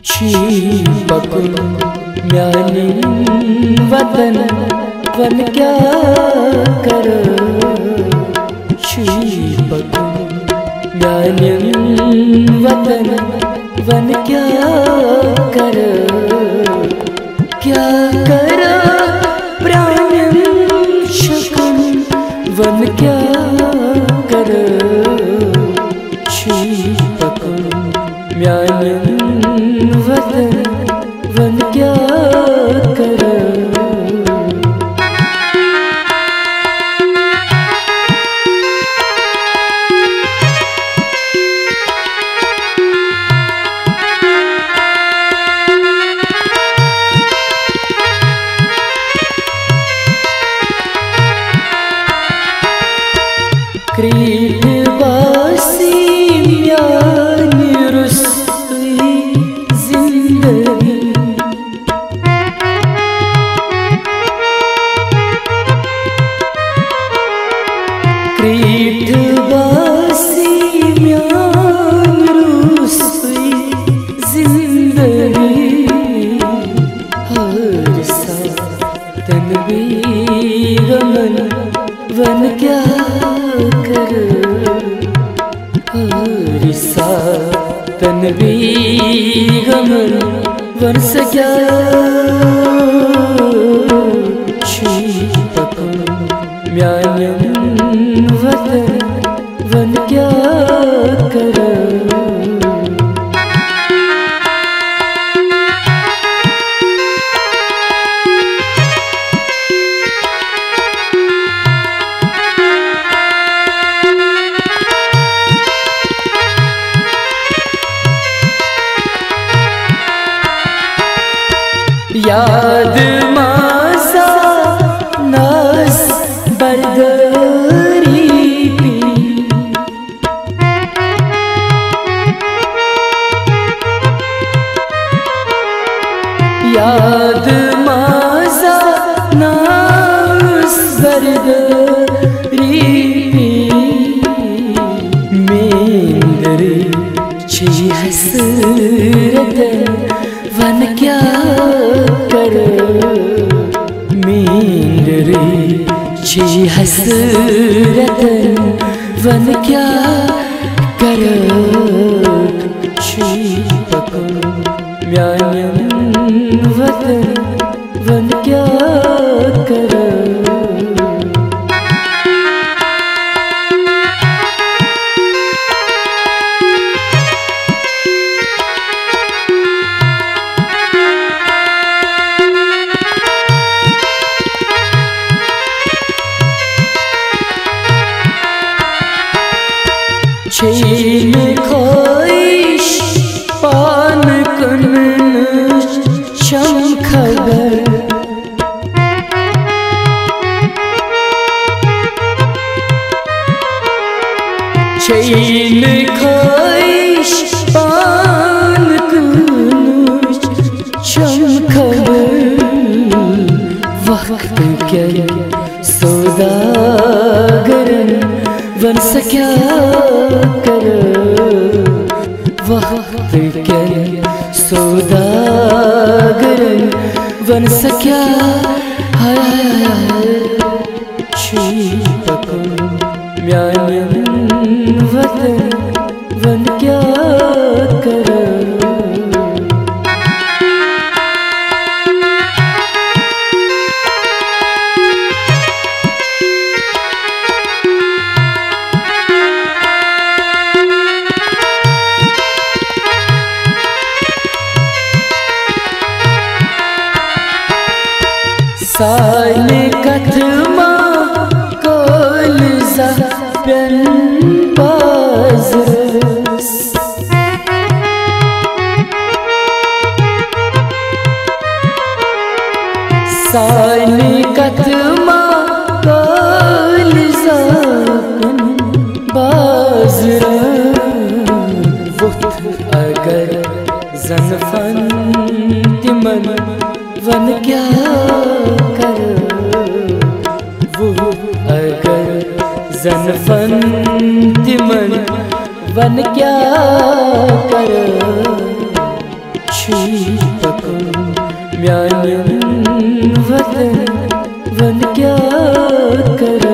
She पकुल म्यानी वतन one क्या कर। शी पकुल म्यानी वतन वन क्या कर। क्या कर प्राणम शकम वन क्या कर। शी पकुल म्यानी वतन वन क्या कर। क्रीडवासी म्यानी रुसवी जिंदगी। क्रीडवासी म्यानी रुसवी जिंदगी। हर सा तनवीर मन वन क्या कर। हरिसा तनवीर मन वर्ष क्या। शी पकुल म्यानी वतन वन क्या कर। याद मासा नास बरदरी पी। याद मासा नास बरदरी पी। मेंदरी छी हसरत वन क्या कर। मेरी छी हसरत वन क्या कर। शी पकुल म्यानी वतन वन क्या कर। छीन खोइश पान कुन शम खबर। छीन खोइश पान कुन शम खबर। वक्त के सौदागर वन से क्या कर। वक्त के सौदागर वन से क्या। शी पकुल म्यानी वतन वन क्या कर। साल कथमा कोल ज़प्यन बाज़। साल कथमा कोल ज़प्यन बाज़। अगर ज़नफ़न तिमन वन क्या कर। वो अगर ज़नफ़न तिमन वन क्या कर। शी म्यान वतन वन क्या कर।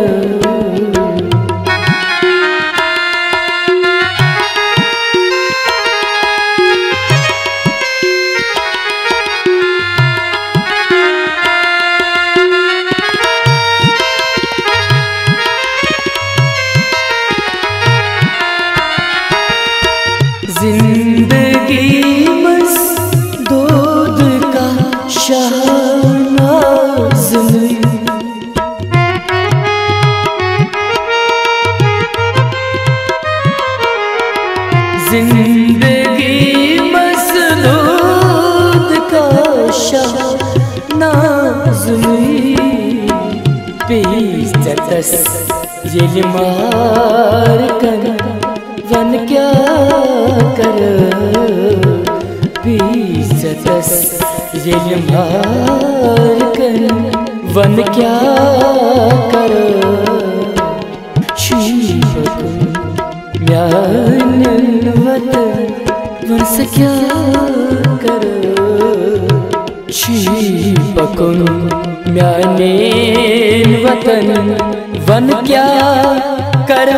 जिंदगी बस दूध का शहनाज में, जिंदगी बस दूध का शहनाज में, पीछतस ये मार कर वन क्या कर। पीछतस ये मार कर वन क्या कर। शीपकुन म्यान वतन वन से क्या कर। शीपकुन म्यान वतन वन क्या कर।